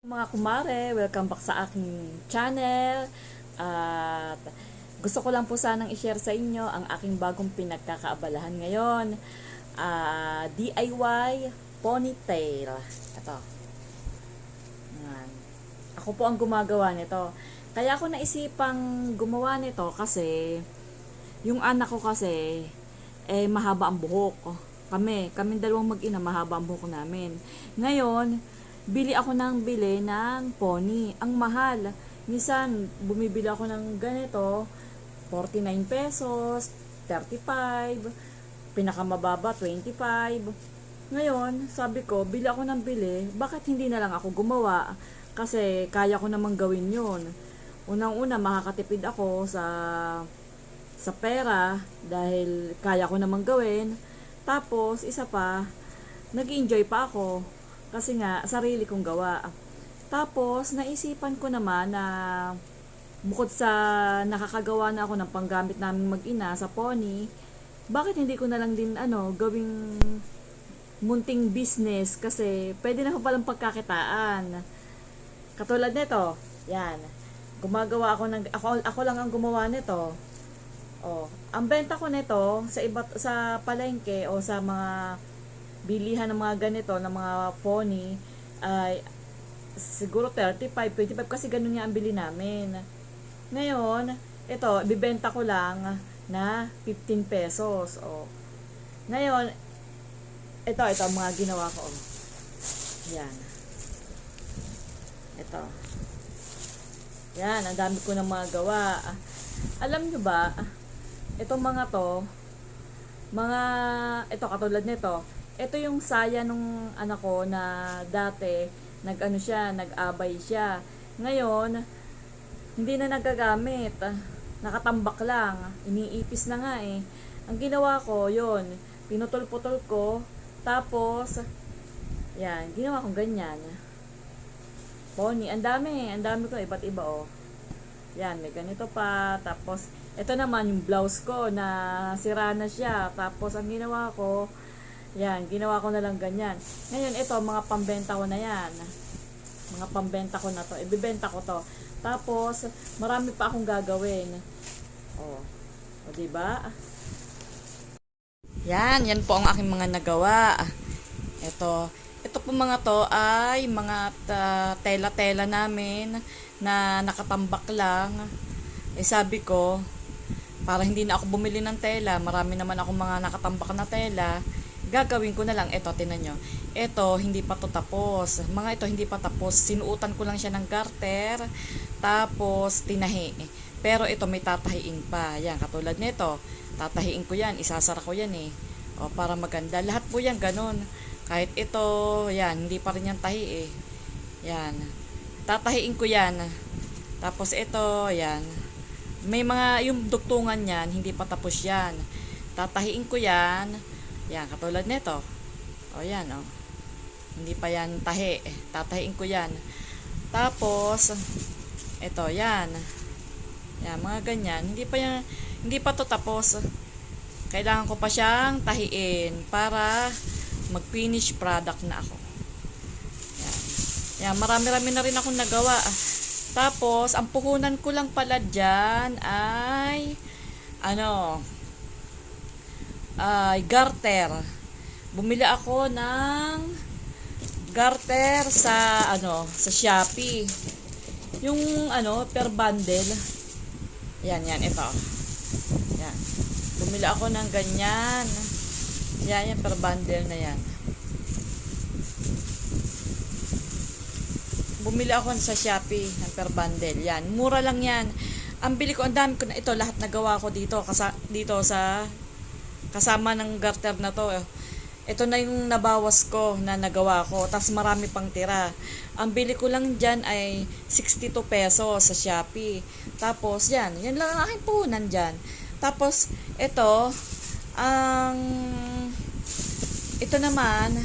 Mga kumare, welcome back sa aking channel. At gusto ko lang po sanang i-share sa inyo ang aking bagong pinagkakaabalahan ngayon. DIY ponytail. Ito. Ayan. Ako po ang gumagawa nito. Kaya ako naisipang gumawa nito kasi yung anak ko kasi mahaba ang buhok. Kami dalawang mag-ina, mahaba ang buhok namin. Ngayon, bili ako ng bili ng pony. Ang mahal. Minsan, bumibili ako ng ganito, 49 pesos, 35, pinakamababa, 25. Ngayon, sabi ko, bili ako ng bili, bakit hindi na lang ako gumawa? Kasi kaya ko namang gawin yun. Unang-una, makakatipid ako sa pera dahil kaya ko namang gawin. Tapos, isa pa, nag-enjoy pa ako kasi nga sarili kong gawa. Tapos, naisipan ko naman na bukod sa nakakagawa na ako ng panggamit namin mag-ina sa pony, bakit hindi ko na lang din gawing munting business kasi pwede na ko palang pagkakitaan. Katulad nito, yan. Gumagawa ako ako lang ang gumawa nito. Oh, ang benta ko nito sa palengke o sa mga bilihan ng mga ganito, ng mga pony, ay siguro 35, 25 kasi ganun nga ang bili namin. Ngayon, ito, bibenta ko lang na 15 pesos. Oh. Ngayon, ito ang mga ginawa ko. Oh. Yan. Ito. Yan, ang dami ko ng mga gawa. Alam nyo ba, itong ito katulad nito, ito yung saya nung anak ko na dati, nag-abay siya. Ngayon, hindi na nagagamit. Nakatambak lang. Iniipis na nga eh. Ang ginawa ko, yon pinutol-putol ko, tapos, yan, ginawa kong ganyan. Pony, ang dami ko, iba't iba oh. Yan, may ganito pa. Tapos, ito naman yung blouse ko na sira na siya. Tapos, ang ginawa ko, yan, ginawa ko na lang ganyan. Ngayon, ito, mga pambenta ko na yan. Mga pambenta ko na to. Ibibenta ko to. Tapos, marami pa akong gagawin. O diba? Yan po ang aking mga nagawa. Ito po mga to ay mga tela-tela namin na nakatambak lang. Sabi ko, para hindi na ako bumili ng tela, marami naman ako mga nakatambak na tela, gagawin ko na lang, ito, tinan nyo. Ito, hindi pa to tapos. Mga ito, hindi pa tapos. Sinuutan ko lang siya ng garter, tapos tinahi. Pero ito, may tatahiin pa. Yan, katulad nito. Tatahiin ko yan, isasara ko yan eh. O, para maganda. Lahat po yan, ganun. Kahit ito, yan, hindi pa rin yan tahi eh. Yan. Tatahiin ko yan. Tapos ito, yan. May mga, yung dugtungan yan, hindi pa tapos yan. Tatahiin ko yan. Yan, katulad nito. O, yan, o. Hindi pa yan tahi. Tatahiin ko yan. Tapos, ito, yan. Yan, mga ganyan. Hindi pa to tapos. Kailangan ko pa siyang tahiin para mag-finish product na ako. Yan. Yan, marami-rami na rin akong nagawa. Tapos, ang puhunan ko lang pala dyan ay garter. Bumili ako ng garter sa Shopee. Yung per bundle. Yan, ito. Yan. Bumili ako ng ganyan. Yan, per bundle na yan. Bumili ako sa Shopee ng per bundle. Yan, mura lang yan. Ang bili ko, ang dami ko na ito, lahat nagawa ko dito sa kasama ng garter na to. Ito na yung nabawas ko na nagawa ko. Tapos marami pang tira. Ang bili ko lang dyan ay 62 pesos sa Shopee. Tapos yan lang ang aking puhunan dyan. Tapos ito naman,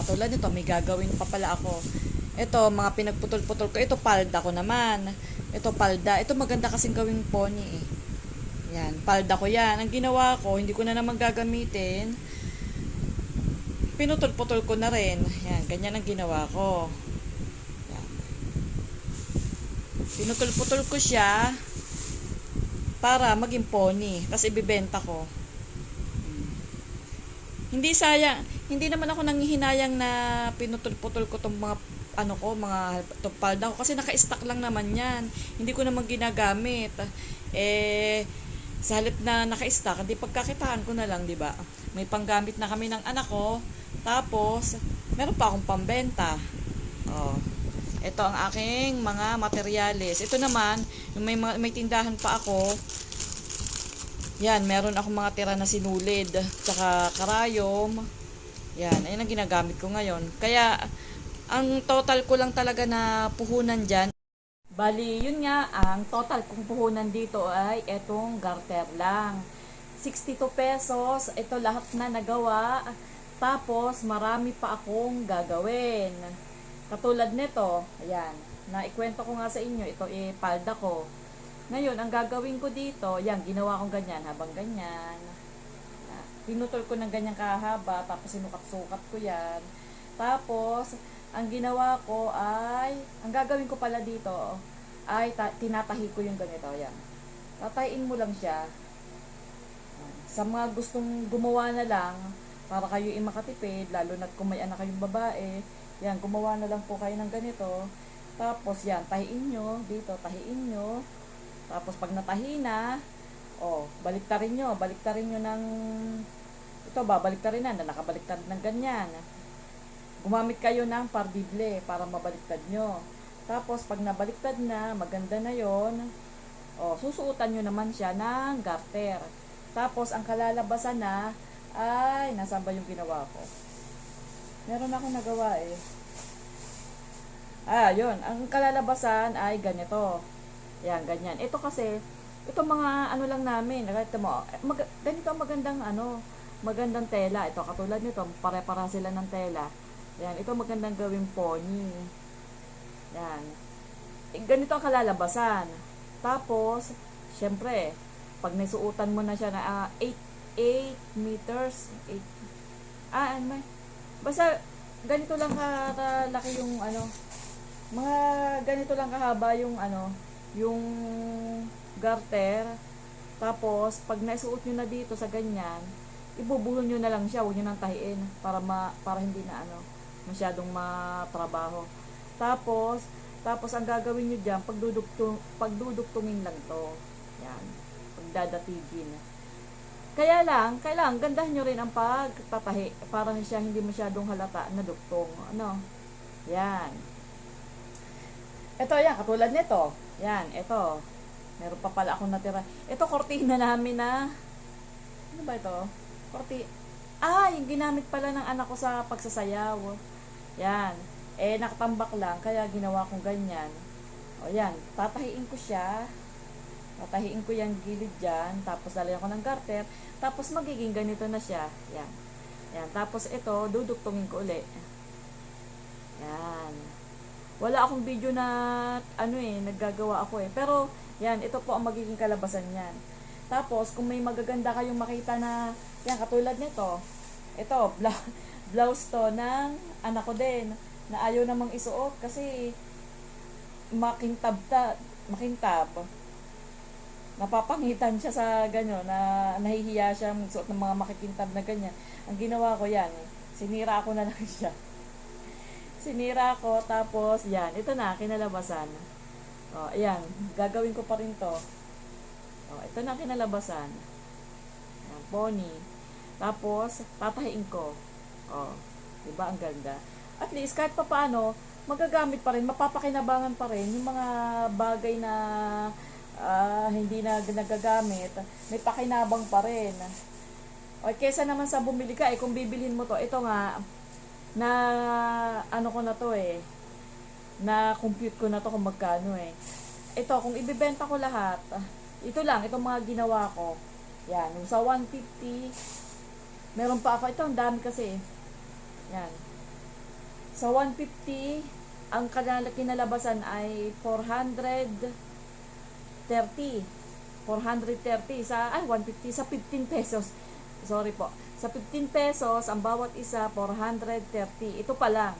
katulad nito, may gagawin pa pala ako. Ito, mga pinagputol-putol ko. Ito, palda ko naman. Ito, palda. Ito, maganda kasing gawing pony eh. Yan, palda ko yan. Ang ginawa ko, hindi ko na naman gagamitin. Pinutol-putol ko na rin. Yan, ganyan ang ginawa ko. Yan. Pinutol-putol ko siya para maging pony. Tapos ibibenta ko. Hindi sayang, hindi naman ako nanghihinayang na pinutol-putol ko tong mga ano ko, mga palda ko kasi naka-stock lang naman 'yan. Hindi ko naman ginagamit. Eh sa halip na naka-stock, di pagkakitaan ko na lang, 'di ba? May panggamit na kami ng anak ko. Tapos meron pa akong pambenta. Oh. Ito ang aking mga materyales. Ito naman, yung may tindahan pa ako. Yan, meron akong mga tira na sinulid, tsaka karayom. Yan, ayun ang ginagamit ko ngayon. Kaya, ang total ko lang talaga na puhunan dyan. Bali, yun nga, ang total kong puhunan dito ay etong garter lang. 62 pesos, ito lahat na nagawa. Tapos, marami pa akong gagawin. Katulad nito, ayan, naikwento ko nga sa inyo, ito palda ko. Ngayon, ang gagawin ko dito, yan, ginawa kong ganyan, habang ganyan. Pinutol ko ng ganyan kahaba, tapos sinukat-sukat ko yan. Tapos, ang ginawa ko ay, ang gagawin ko pala dito, ay tinatahi ko yung ganito, yan. Tatahiin mo lang siya. Sa mga gustong gumawa na lang, para kayo makatipid, lalo na't kung may anak kayong babae, yan, gumawa na lang po kayo ng ganito. Tapos, yan, tahiin nyo, dito, tahiin nyo. Tapos pag natahi na, baliktarin nyo ng, ito ba, baliktarin na nakabaliktad ng ganyan. Gumamit kayo ng pardible para mabaliktad nyo. Tapos pag nabaliktad na, maganda na yon, susuotan nyo naman siya ng garter. Tapos ang kalalabasan na, ay, nasaan ba yung ginawa ko? Meron akong nagawa eh. Yun, ang kalalabasan ay ganito. Yan, ganyan. Ito kasi, ito mga ano lang namin, nakita mo, ganito magandang magandang tela. Ito, katulad nito, pare-para sila ng tela. Yan, ito magandang gawing pony. Yan. Ganito ang kalalabasan. Tapos, syempre, pag naisuutan mo na siya na 8 meters, basta, ganito lang kalaki yung mga ganito lang kahaba yung yung garter. Tapos pag naisuot nyo na dito sa ganyan, ibubuhol nyo na lang siya, huwag nyo nang tahiin para hindi na masyadong matrabaho. Tapos ang gagawin nyo dyan, pagdudugtungin lang to. Yan, pagdadatigin. Kaya lang, kailangan gandahan nyo rin ang pagtatahi para siya hindi masyadong halata na dugtong. Yan. Ito yan, katulad nito. Yan, ito. Meron pa pala akong natira. Ito, kortina namin na, ano ba ito? Yung ginamit pala ng anak ko sa pagsasayaw. Yan. Nakatambak lang, kaya ginawa kong ganyan. Yan, tatahiin ko siya. Tatahiin ko yung gilid dyan. Tapos lalagyan ko ng garter. Tapos magiging ganito na siya. Yan. Yan. Tapos ito, dudugtungin ko uli. Yan. Wala akong video na naggagawa ako eh. Pero yan, ito po ang magiging kalabasan niyan. Tapos kung may magaganda kayong makita na yan, katulad nito. Ito, blouse to ng anak ko din na ayaw namang isuot kasi makintab. Napapangitan siya sa ganyan na nahihiya siya magsuot ng mga makikintab na ganyan. Ang ginawa ko yan, sinira ako na lang siya. Sinira ko, tapos yan, ito na, kinalabasan. Ayan, gagawin ko pa rin to. Ito na kinalabasan. Ayan, pony. Tapos, tatahiin ko. Diba, ang ganda. At least, kahit pa paano, magagamit pa rin, mapapakinabangan pa rin yung mga bagay na hindi na nagagamit, may pakinabang pa rin. Kesa naman sa bumili ka, kung bibilhin mo to, ito nga, na ko na to na compute ko na to kung magkano ito kung ibebenta ko lahat, ito lang, itong mga ginawa ko, yan, sa 150 meron pa ako, ito ang dami kasi yan, sa 150 ang kinalabasan ay 430 sa 150 sa 15 pesos. Sorry po. Sa 15 pesos, ang bawat isa, 430. Ito pa lang.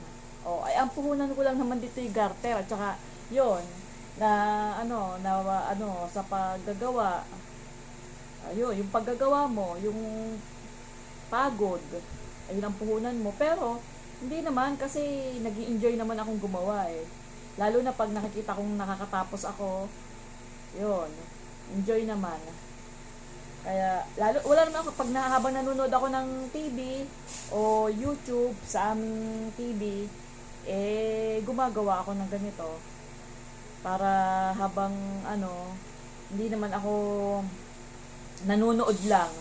Ay, ang puhunan ko lang naman dito yung garter. At saka, yun. na sa paggagawa. Ayun, yung paggagawa mo, yung pagod, ayun ang puhunan mo. Pero, hindi naman kasi nag-i-enjoy naman akong gumawa eh. Lalo na pag nakikita kong nakakatapos ako, yun, enjoy naman. Kaya, wala naman ako, pag habang nanonood ako ng TV o YouTube sa aming TV, gumagawa ako ng ganito. Para habang, hindi naman ako nanonood lang.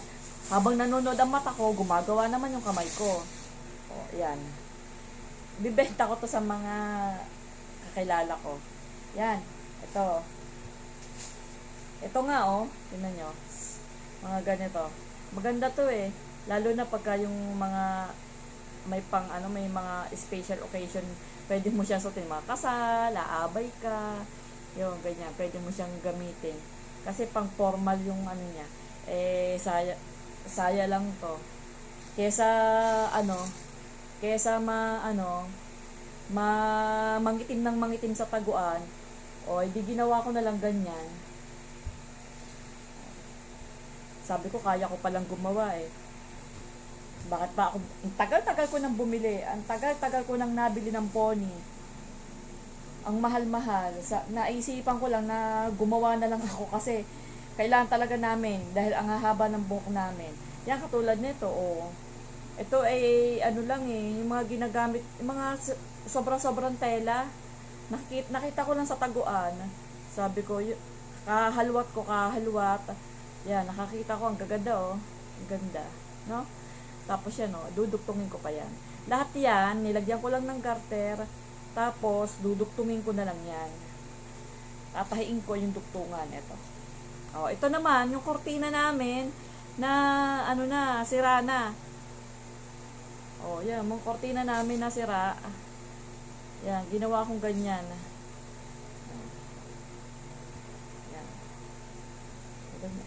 Habang nanonood ang mata ko, gumagawa naman yung kamay ko. O, yan. Bibenta ko to sa mga kakilala ko. Yan. Ito. Ito nga, tingnan nyo. Mga ganito. Maganda to eh. Lalo na pagka yung mga may mga special occasion, pwede mo siyang suotin, mga kasal, aabay ka, yung ganyan, pwede mo siyang gamitin. Kasi pang formal yung niya. Saya lang to. Kesa kesa mangitim ng mangitim sa taguan, o hindi ginawa ko na lang ganyan. Sabi ko, kaya ko palang gumawa eh. Bakit pa ako, ang tagal-tagal ko nang bumili, ang tagal-tagal ko nang nabili ng pony. Ang mahal-mahal. Naisipan ko lang na gumawa na lang ako kasi kailangan talaga namin dahil ang hahaba ng buhok namin. Yan, katulad nito, Ito ay lang yung mga ginagamit, yung mga sobrang tela. Nakita ko lang sa taguan. Sabi ko, kahalwat. Yan, nakakita ko, ang gaganda Ang ganda, no? Tapos yan, dudugtungin ko pa yan. Lahat yan, nilagyan ko lang ng garter. Tapos, dudugtungin ko na lang yan. Tatahiin ko yung dugtungan. Ito naman, yung kortina namin, na, sira na. Yan, yung kortina namin na sira. Yan, ginawa kong ganyan. Yan.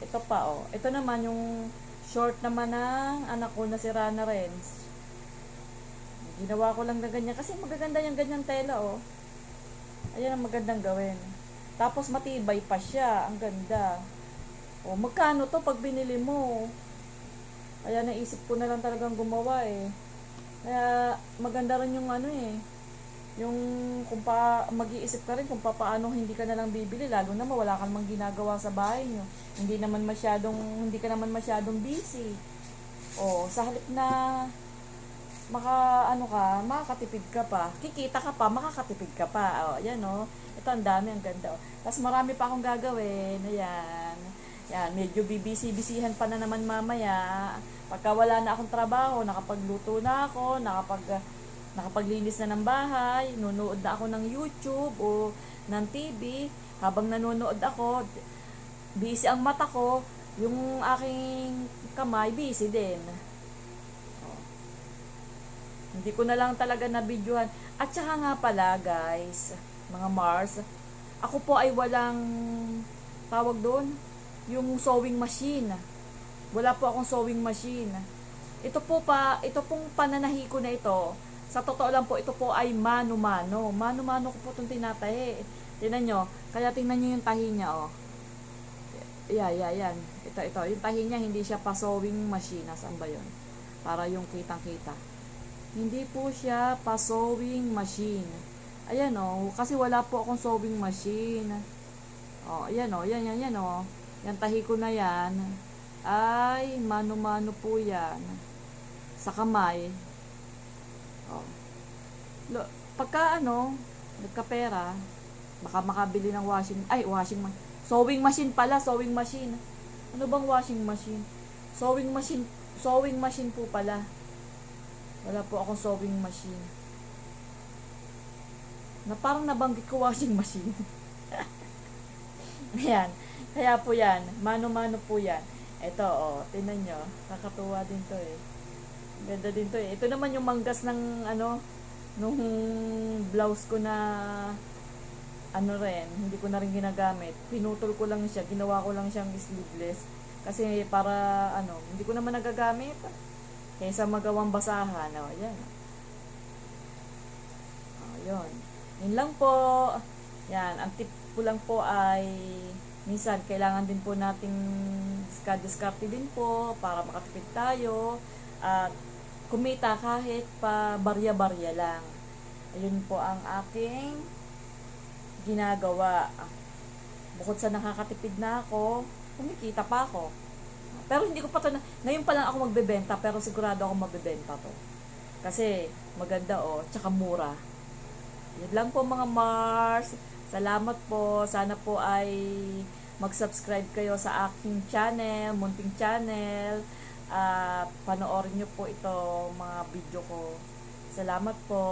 Ito pa, Ito naman, yung short naman ng anak ko na sira na rin. Ginawa ko lang na ganyan. Kasi magaganda yung ganyan tela, Ayan ang magandang gawin. Tapos matibay pa siya. Ang ganda. Magkano to pag binili mo? Kaya naisip ko na lang talagang gumawa eh. Kaya maganda rin yung yung kung mag-iisip ka rin kung paano hindi ka na lang bibili, lalo na wala kang mang ginagawa sa bahay nyo. Hindi ka naman masyadong busy. Sa halip na makakatipid ka pa, kikita ka pa, makakatipid ka pa. Yan ito ang dami, ang ganda. Tapos marami pa akong gagawin. Ayan. Yan, medyo bibisi-bisihan pa na naman mamaya. Pagka wala na akong trabaho, nakapagluto na ako, nakapaglinis na ng bahay, nunood na ako ng YouTube o ng TV. Habang nanonood ako, busy ang mata ko, yung aking kamay, busy din. Hindi ko na lang talaga na-videohan. At saka nga pala, guys, mga Mars, ako po ay walang tawag doon, yung sewing machine. Wala po akong sewing machine. Ito pong pananahi ko na ito, sa totoo lang po, ito po ay mano-mano. Mano-mano ko po itong tinatahi. Tingnan nyo. Kaya tingnan nyo yung tahi niya, Yan. Ito. Yung tahi niya, hindi siya pa sewing machine. Saan ba yun? Para yung kitang-kita. Hindi po siya pa sewing machine. Ayan, kasi wala po akong sewing machine. Ayan, yan, Yan tahi ko na yan. Ay, mano-mano po yan. Sa kamay. Pagka nagkapera, baka makabili ng sewing machine pala, sewing machine. Ano bang washing machine? Sewing machine po pala. Wala po akong sewing machine. Parang nabanggit ko washing machine. Ayan. Kaya po yan, mano-mano po yan. Ito, tingnan nyo, nakakatuwa din to eh. Ganda din to eh. Ito naman yung manggas ng nung blouse ko na hindi ko na rin ginagamit. Pinutol ko lang siya, ginawa ko lang siyang sleeveless. Kasi para hindi ko naman nagagamit. Kaysa magawang basahan. Ayan. Yun. Yun lang po. Yan, ang tip ko lang po ay minsan kailangan din po nating diskarte din po para makatipid tayo at kumita kahit pa barya-barya lang. Ayun po ang aking ginagawa. Bukod sa nakakatipid na ako, kumikita pa ako. Pero hindi ko pa to ngayon pa lang ako magbebenta, pero sigurado ako magbebenta to. Kasi maganda tsaka mura. Yun lang po mga Mars. Salamat po. Sana po ay mag-subscribe kayo sa aking channel, munting channel. At panoorin nyo po ito mga video ko. Salamat po.